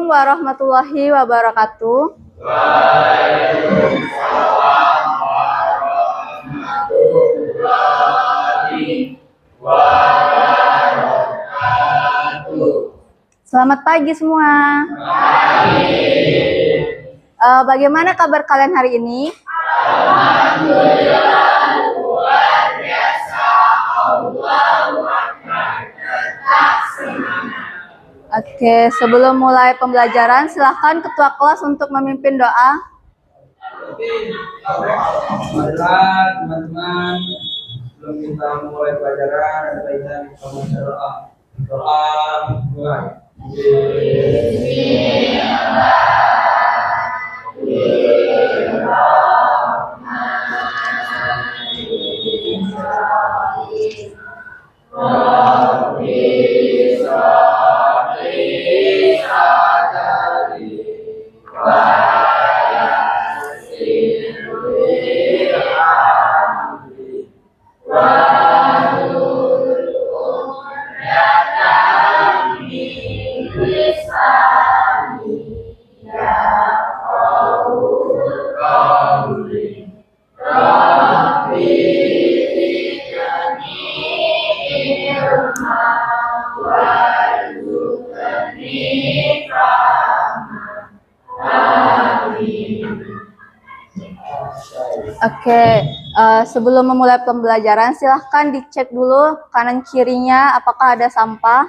warahmatullahi wabarakatuh. Waalaikumsalam warahmatullahi wabarakatuh. Selamat pagi semua. Bagaimana kabar kalian hari ini? Alhamdulillah, luar biasa. Allahu Akbar. Tetap semangat. Oke, sebelum mulai pembelajaran, silahkan ketua kelas untuk memimpin doa. Marilah teman-teman, sebelum kita mulai pelajaran, ada baiknya kita membaca doa. Doa mulai. Oke, sebelum memulai pembelajaran, silahkan dicek dulu kanan kirinya apakah ada sampah.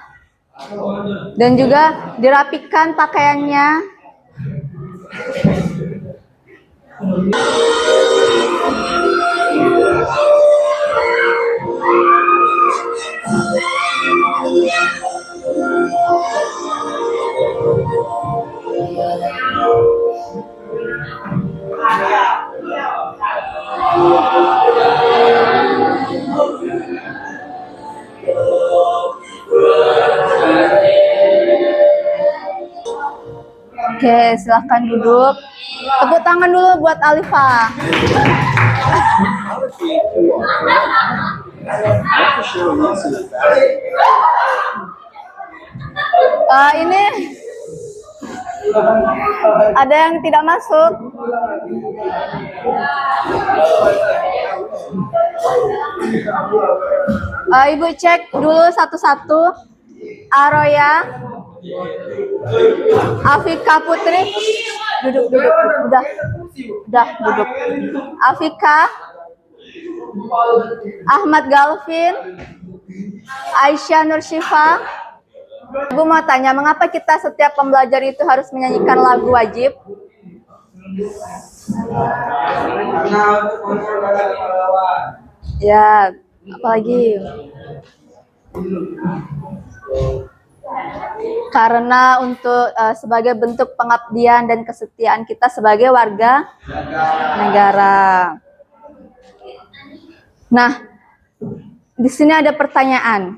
Dan juga dirapikan pakaiannya. Oke, silahkan duduk. Tepuk tangan dulu buat Alifa. Ini ada yang tidak masuk. Ibu cek dulu satu-satu. Aroya, Afika Putri, duduk, udah duduk. Afika, Ahmad Galvin, Aisyah Nursyifa. Ibu mau tanya, mengapa kita setiap pembelajar itu harus menyanyikan lagu wajib? Ya, apalagi? Karena untuk sebagai bentuk pengabdian dan kesetiaan kita sebagai warga negara. Nah, di sini ada pertanyaan.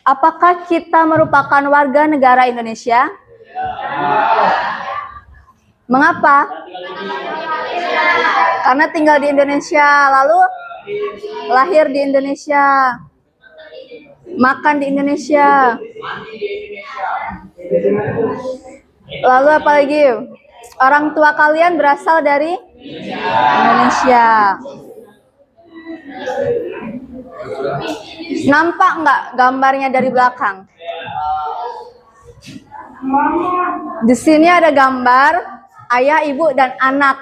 Apakah kita merupakan warga negara Indonesia? Mengapa? Karena tinggal di Indonesia, lalu lahir di Indonesia, makan di Indonesia. Lalu apa lagi? Orang tua kalian berasal dari Indonesia. Nampak nggak gambarnya dari belakang? Di sini ada gambar ayah, ibu, dan anak.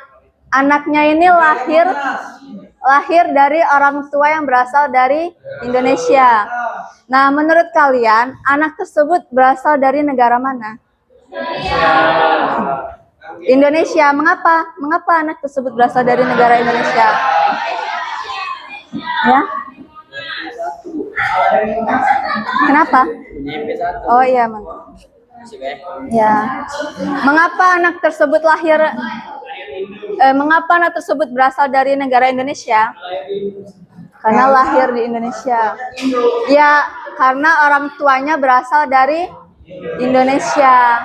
Anaknya ini lahir dari orang tua yang berasal dari Indonesia. Nah, menurut kalian, anak tersebut berasal dari negara mana? Indonesia. Mengapa? Mengapa anak tersebut berasal dari negara Indonesia? Ya? Kenapa? Oh iya, ya. Mengapa anak tersebut mengapa anak tersebut berasal dari negara Indonesia? Karena lahir di Indonesia. Ya, karena orang tuanya berasal dari Indonesia.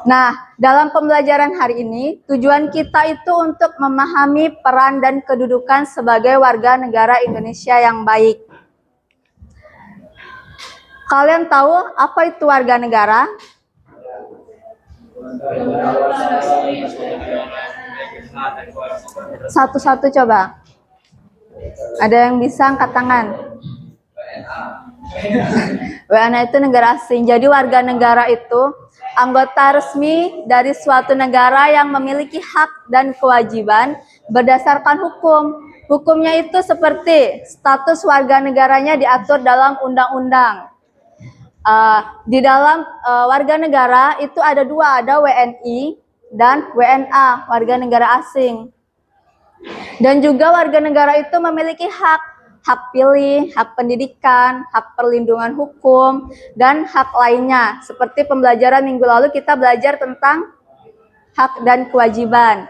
Nah, dalam pembelajaran hari ini, tujuan kita itu untuk memahami peran dan kedudukan sebagai warga negara Indonesia yang baik. Kalian tahu apa itu warga negara? Satu-satu coba. Ada yang bisa angkat tangan? WNA itu negara asing. Jadi warga negara itu anggota resmi dari suatu negara yang memiliki hak dan kewajiban berdasarkan hukum. Hukumnya itu seperti status warga negaranya diatur dalam undang-undang. Di dalam warga negara itu ada dua, ada WNI dan WNA, warga negara asing. Dan juga warga negara itu memiliki hak pilih, hak pendidikan, hak perlindungan hukum, dan hak lainnya. Seperti pembelajaran minggu lalu kita belajar tentang hak dan kewajiban.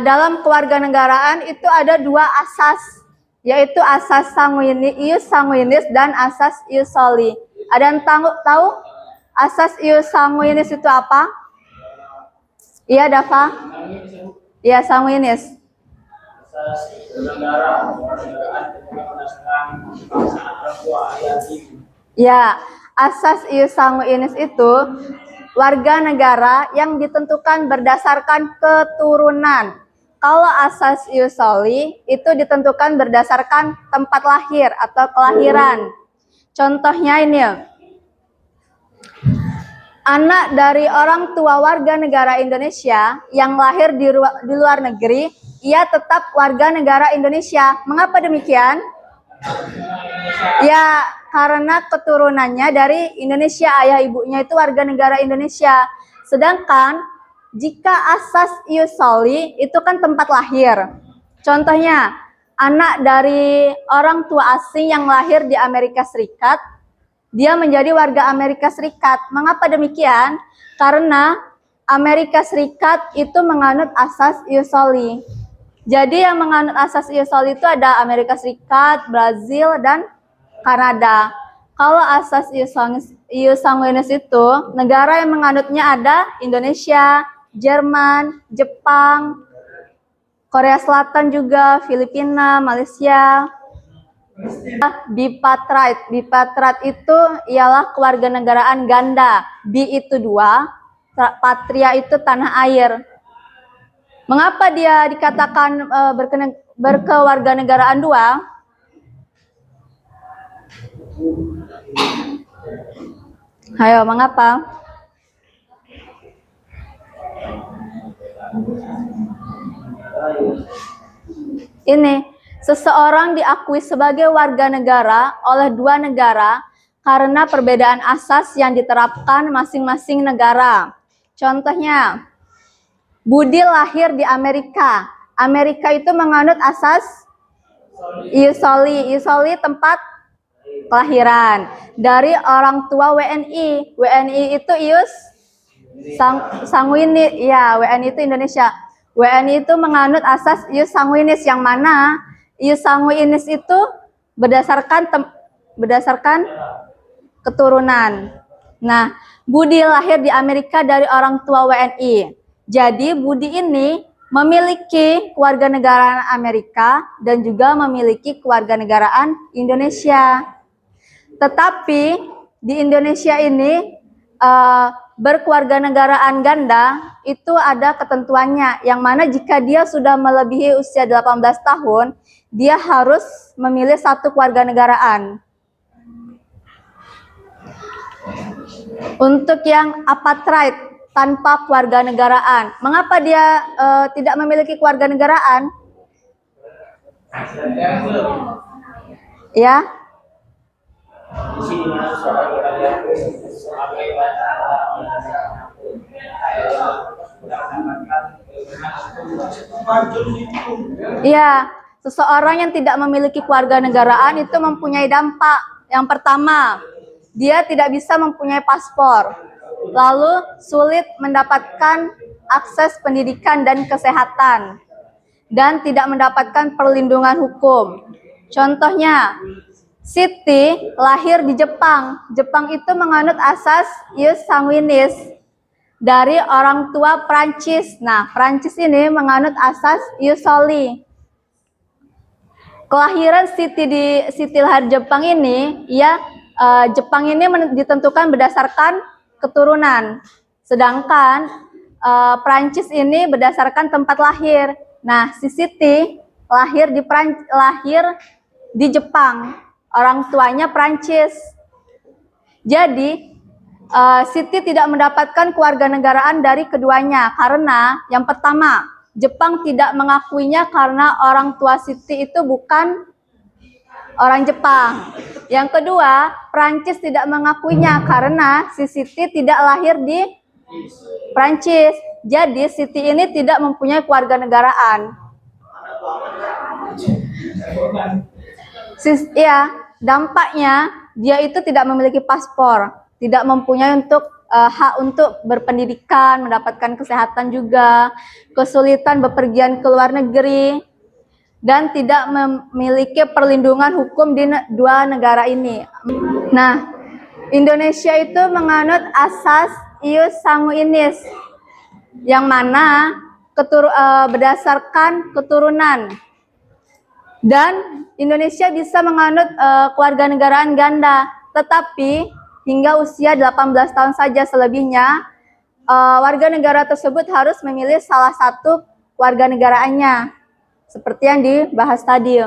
Dalam kewarganegaraan itu ada dua asas, yaitu asas ius sanguinis dan asas ius soli. Ada yang tahu asas ius sanguinis itu apa? Iya, Dava? Iya, sanguinis. Ya, asas ius sanguinis itu warga negara yang ditentukan berdasarkan keturunan. Kalau asas ius soli itu ditentukan berdasarkan tempat lahir atau kelahiran. Contohnya ini, anak dari orang tua warga negara Indonesia yang lahir di luar negeri, ia tetap warga negara Indonesia. Mengapa demikian? Ya, karena keturunannya dari Indonesia, ayah ibunya itu warga negara Indonesia. Sedangkan jika asas ius soli itu kan tempat lahir. Contohnya, anak dari orang tua asing yang lahir di Amerika Serikat, dia menjadi warga Amerika Serikat. Mengapa demikian? Karena Amerika Serikat itu menganut asas ius soli. Jadi yang menganut asas ius soli itu ada Amerika Serikat, Brazil, dan Kanada. Kalau asas ius sanguinis itu, negara yang menganutnya ada Indonesia, Jerman, Jepang, Korea Selatan juga, Filipina, Malaysia. Bipartite. Bipartite itu ialah kewarganegaraan ganda. Bi itu dua, patria itu tanah air. Mengapa dia dikatakan berkewarganegaraan dua? Ayo, mengapa? Ini, seseorang diakui sebagai warga negara oleh dua negara karena perbedaan asas yang diterapkan masing-masing negara. Contohnya, Budi lahir di Amerika. Amerika itu menganut asas ius soli. Ius soli tempat kelahiran. Dari orang tua WNI. WNI itu ius sanguinis. Ya, WNI itu Indonesia. WNI itu menganut asas ius sanguinis, yang mana ius sanguinis itu berdasarkan keturunan. Nah, Budi lahir di Amerika dari orang tua WNI. Jadi Budi ini memiliki kewarganegaraan Amerika dan juga memiliki kewarganegaraan Indonesia. Tetapi di Indonesia ini berkewarganegaraan ganda itu ada ketentuannya, yang mana jika dia sudah melebihi usia 18 tahun, dia harus memilih satu kewarganegaraan. Untuk yang apartheid tanpa kewarganegaraan, mengapa dia tidak memiliki kewarganegaraan? Ya. Iya, seseorang yang tidak memiliki kewarganegaraan itu mempunyai dampak. Yang pertama, dia tidak bisa mempunyai paspor. Lalu sulit mendapatkan akses pendidikan dan kesehatan, dan tidak mendapatkan perlindungan hukum. Contohnya, Siti lahir di Jepang. Jepang itu menganut asas ius sanguinis dari orang tua Prancis. Nah, Prancis ini menganut asas ius soli. Kelahiran Siti lahir Jepang ini, ya, Jepang ini ditentukan berdasarkan keturunan. Sedangkan Prancis ini berdasarkan tempat lahir. Nah, si Siti lahir di Jepang. Orang tuanya Prancis. Jadi Siti tidak mendapatkan kewarganegaraan dari keduanya karena yang pertama, Jepang tidak mengakuinya karena orang tua Siti itu bukan orang Jepang. Yang kedua, Prancis tidak mengakuinya karena si Siti tidak lahir di Prancis. Jadi Siti ini tidak mempunyai kewarganegaraan. Dampaknya dia itu tidak memiliki paspor, tidak mempunyai hak untuk berpendidikan, mendapatkan kesehatan juga, kesulitan bepergian ke luar negeri, dan tidak memiliki perlindungan hukum di dua negara ini. Nah, Indonesia itu menganut asas ius sanguinis, yang mana berdasarkan keturunan. Dan Indonesia bisa menganut kewarganegaraan ganda, tetapi hingga usia 18 tahun saja, selebihnya warga negara tersebut harus memilih salah satu kewarganegaraannya, seperti yang dibahas tadi.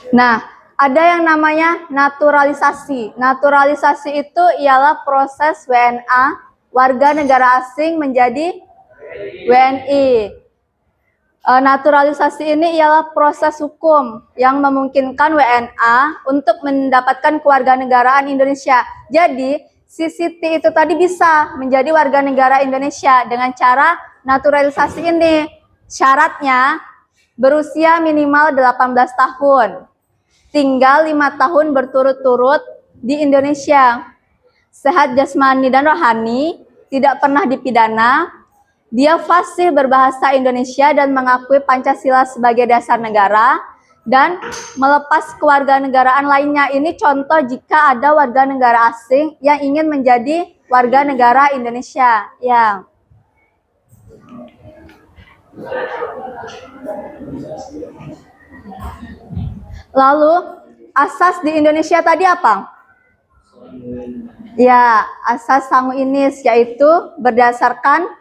Nah, ada yang namanya naturalisasi. Naturalisasi itu ialah proses WNA, warga negara asing, menjadi WNI. Naturalisasi ini ialah proses hukum yang memungkinkan WNA untuk mendapatkan kewarganegaraan Indonesia. Jadi, si Siti itu tadi bisa menjadi warga negara Indonesia dengan cara naturalisasi ini. Syaratnya berusia minimal 18 tahun. Tinggal 5 tahun berturut-turut di Indonesia. Sehat jasmani dan rohani, tidak pernah dipidana. Dia fasih berbahasa Indonesia dan mengakui Pancasila sebagai dasar negara dan melepas kewarganegaraan lainnya. Ini contoh jika ada warga negara asing yang ingin menjadi warga negara Indonesia. Ya. Lalu asas di Indonesia tadi apa? Ya, asas sanguinis, yaitu berdasarkan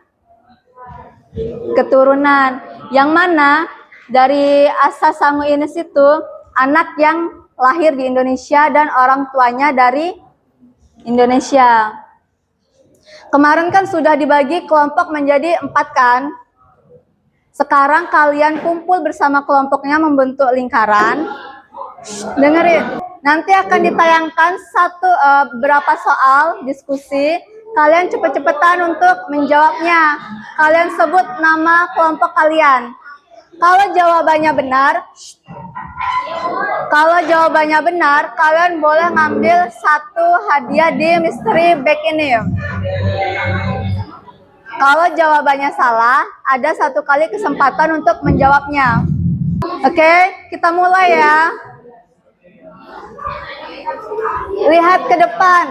keturunan, yang mana dari asas sanguinis itu anak yang lahir di Indonesia dan orang tuanya dari Indonesia. Kemarin kan sudah dibagi kelompok menjadi 4 kan? Sekarang kalian kumpul bersama kelompoknya membentuk lingkaran. Dengerin, nanti akan ditayangkan beberapa soal diskusi. Kalian cepet-cepetan untuk menjawabnya. Kalian sebut nama kelompok kalian. Kalau jawabannya benar, kalian boleh ngambil 1 hadiah di mystery bag ini. Kalau jawabannya salah, ada 1 kali kesempatan untuk menjawabnya. Oke, kita mulai ya. Lihat ke depan.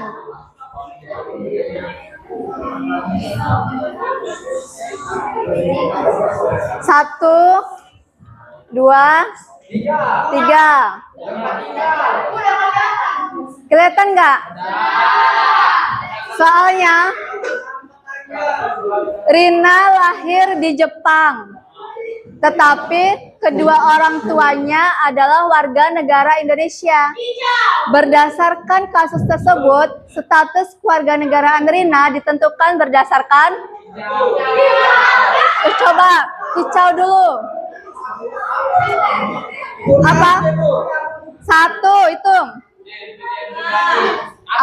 1, 2, 3. Kelihatan nggak? Soalnya Rina lahir di Jepang, tetapi kedua orang tuanya adalah warga negara Indonesia. Berdasarkan kasus tersebut, status kewarganegaraan Rina ditentukan berdasarkan coba kicau dulu. Apa? 1, hitung.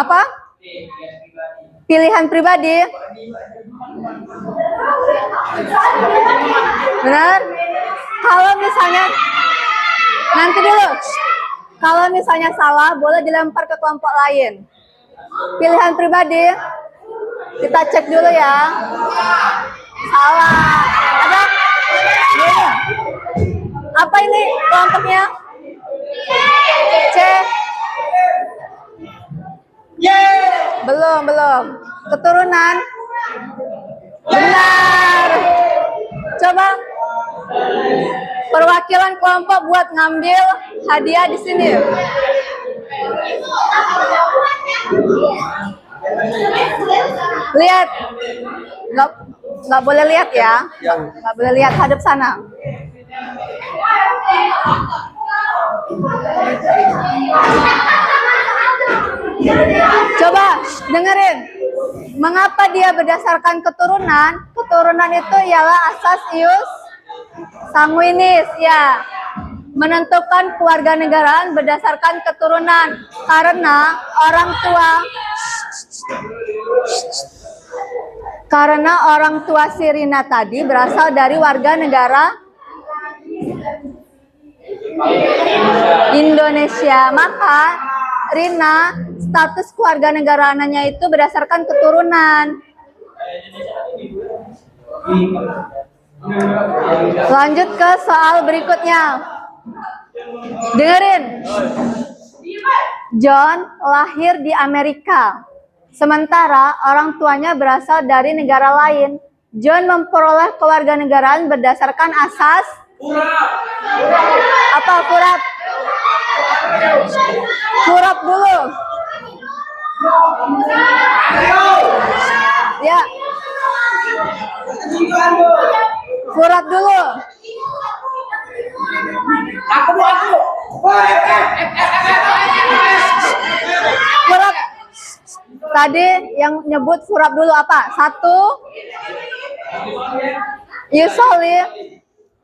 Apa? Pilihan pribadi. Benar? Kalau misalnya nanti dulu. Kalau misalnya salah, boleh dilempar ke kelompok lain. Pilihan pribadi. Kita cek dulu ya. Salah. Ada? Ini. Apa ini kelompoknya? C. Belum. Keturunan. Benar. Coba perwakilan kelompok buat ngambil hadiah di sini. Lihat. Nggak, nggak boleh lihat ya. Nggak boleh lihat, hadap sana. Coba dengerin. Mengapa dia berdasarkan keturunan? Keturunan itu ialah asas ius sanguinis, ya. Menentukan kewarganegaraan berdasarkan keturunan karena orang tua si Rina tadi berasal dari warga negara Indonesia, maka Rina status kewarganegaraannya itu berdasarkan keturunan. Lanjut ke soal berikutnya. Dengerin. John lahir di Amerika, sementara orang tuanya berasal dari negara lain. John memperoleh kewarganegaraan berdasarkan asas apa? Kurap. Kurap dulu. Ya. Kurap dulu. Kurap. Tadi yang nyebut kurap dulu apa? Satu. Yusoli.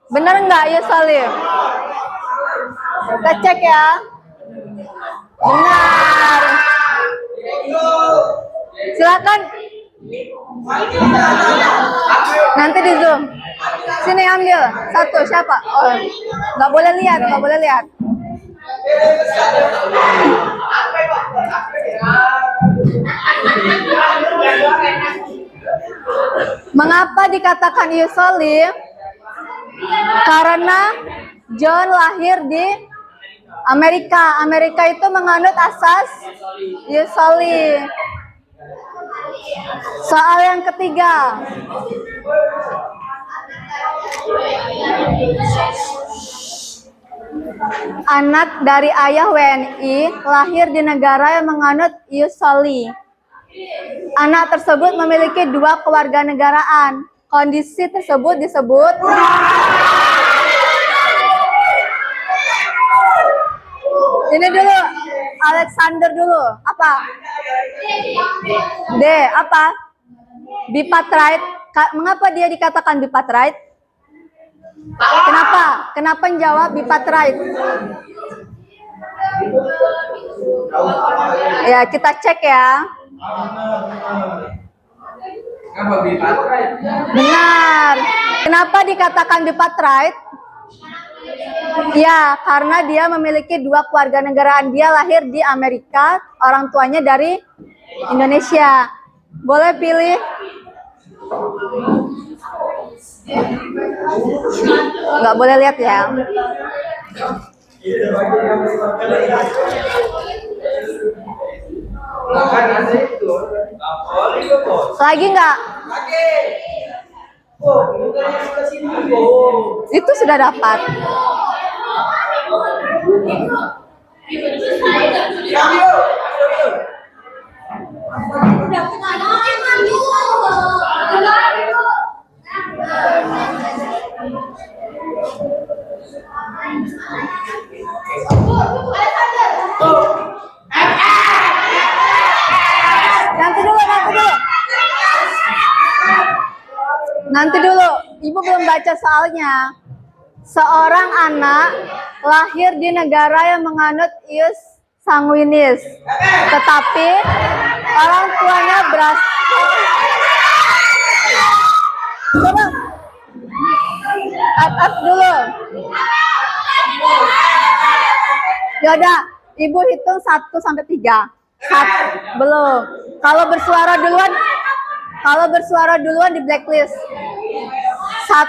Bener nggak Yusoli? Kita cek ya. Benar. Silakan. Nanti di zoom. Sini ambil satu, siapa? Oh, nggak boleh lihat, nggak boleh lihat. Mengapa dikatakan Yusoli? Karena John lahir di Amerika. Amerika itu menganut asas Yusoli. Soal yang ketiga. Anak dari ayah WNI lahir di negara yang menganut Yusoli. Anak tersebut memiliki dua kewarganegaraan. Kondisi tersebut disebut ini dulu, Alexander dulu. Apa? D. Apa? Bipartite. Mengapa dia dikatakan bipartite? Kenapa? Kenapa menjawab bipartite? Ya, kita cek ya. Benar. Kenapa dikatakan bipartite? Ya, karena dia memiliki dua kewarganegaraan. Dia lahir di Amerika, orang tuanya dari Indonesia. Boleh pilih? Nggak boleh lihat ya. Lagi nggak? Itu sudah dapat. Nanti dulu, Ibu belum baca soalnya. Seorang anak lahir di negara yang menganut ius sanguinis, tetapi orang tuanya berasal. Coba, up dulu. Yaudah, Ibu hitung 1 sampai 3. Belum. Kalau bersuara duluan di blacklist. 1,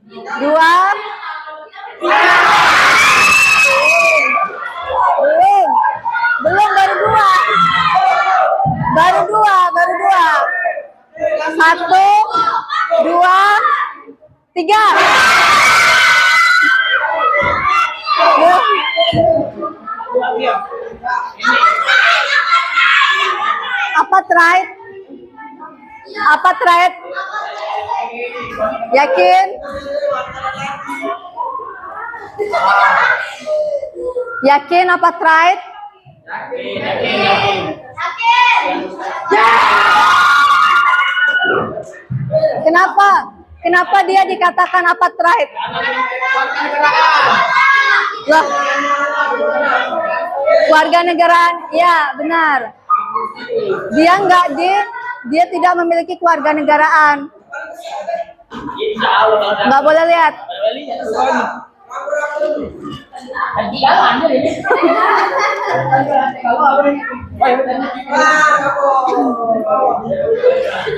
2, 3. Belum, baru 2. Baru 2. 1, 2, 3. Apa try? Apartheid. Yakin? Yakin apartheid? Kenapa? Kenapa dia dikatakan apartheid? Loh, warga negaraan, ya benar. Dia tidak memiliki kewarganegaraan. Nggak boleh lihat.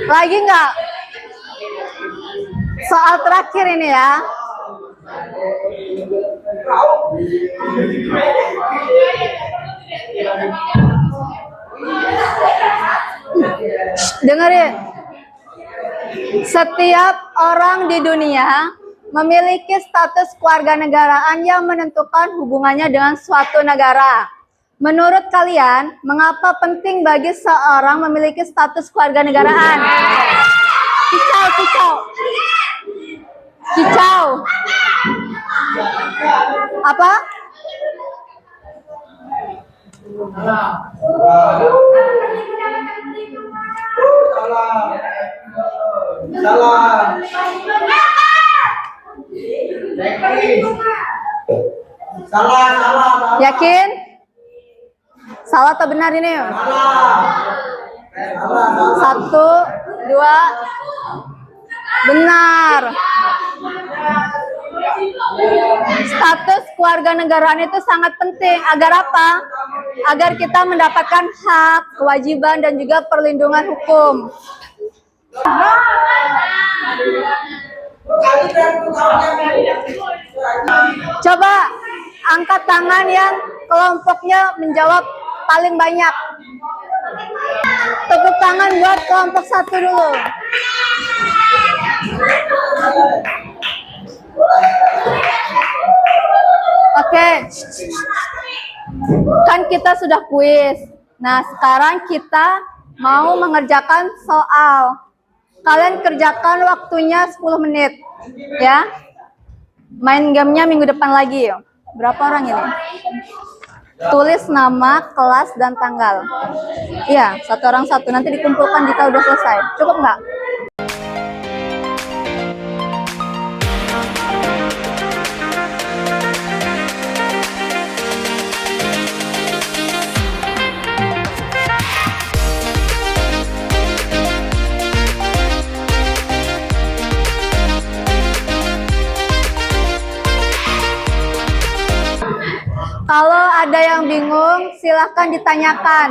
Lagi nggak? Soal terakhir ini ya. Dengerin. Setiap orang di dunia memiliki status kewarganegaraan yang menentukan hubungannya dengan suatu negara. Menurut kalian, mengapa penting bagi seorang memiliki status kewarganegaraan? Kicau. Apa? Salah. Yakin? Salah atau benar ini? Satu, dua. Benar. Status kewarganegaraan itu sangat penting. Agar apa? Agar kita mendapatkan hak, kewajiban, dan juga perlindungan hukum. Coba angkat tangan yang kelompoknya menjawab paling banyak. Tepuk tangan buat kelompok satu dulu. Oke. Kan kita sudah kuis. Nah, sekarang kita mau mengerjakan soal. Kalian kerjakan waktunya 10 menit. Ya. Main gamenya minggu depan lagi. Berapa orang ini? Tulis nama, kelas, dan tanggal. Iya, satu orang satu. Nanti dikumpulkan jika udah selesai. Cukup nggak? Kalau ada yang bingung, silahkan ditanyakan.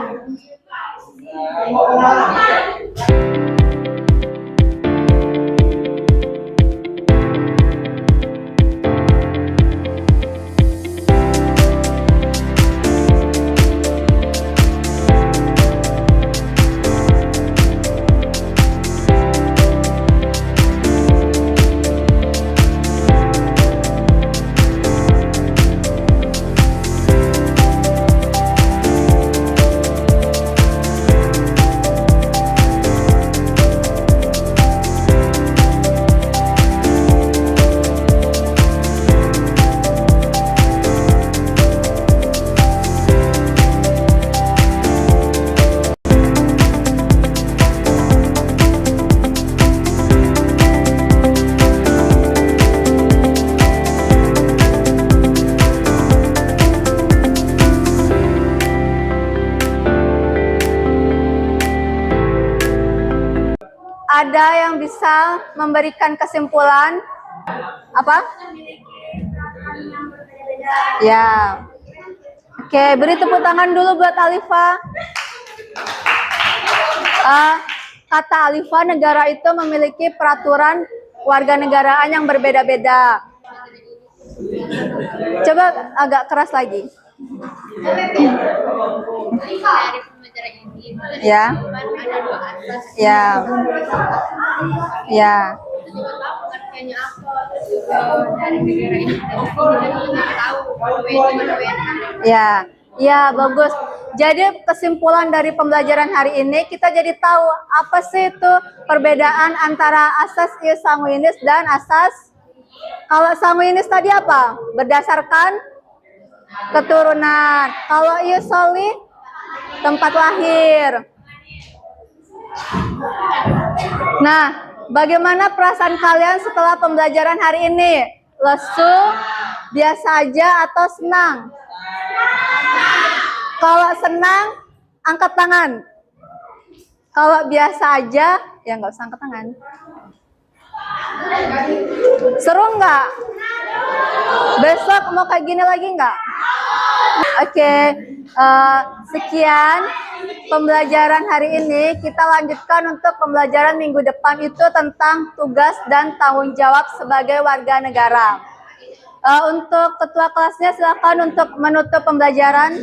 Ada yang bisa memberikan kesimpulan? Apa? Ya. Oke, beri tepuk tangan dulu buat Alifa. Kata Alifa, negara itu memiliki peraturan warganegaraan yang berbeda-beda. Coba agak keras lagi. Ya. Ya. Ya. Ya. Ya, bagus. Jadi kesimpulan dari pembelajaran hari ini kita jadi tahu apa sih itu perbedaan antara asas ius sanguinis dan asas. Kalau sanguinis tadi apa? Berdasarkan keturunan. Kalau ius soli tempat lahir. Nah, bagaimana perasaan kalian setelah pembelajaran hari ini? Lesu, biasa aja atau senang? Kalau senang, angkat tangan. Kalau biasa aja, ya nggak usah angkat tangan. Seru nggak? Besok mau kayak gini lagi nggak? Oke, sekian pembelajaran hari ini. Kita lanjutkan untuk pembelajaran minggu depan itu tentang tugas dan tanggung jawab sebagai warga negara. Untuk ketua kelasnya silakan untuk menutup pembelajaran.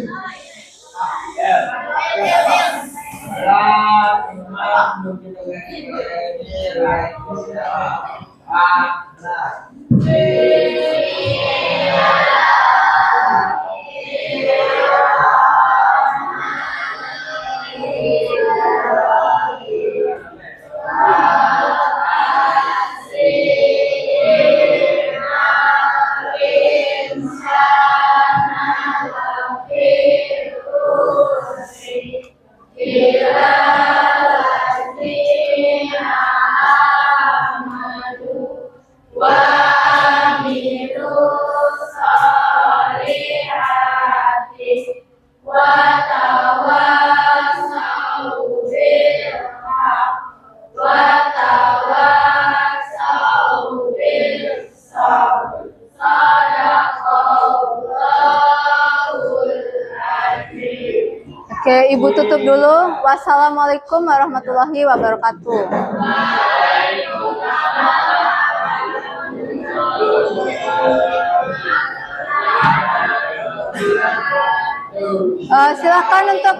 Oke, Ibu tutup dulu. Wassalamualaikum warahmatullahi wabarakatuh. Silakan untuk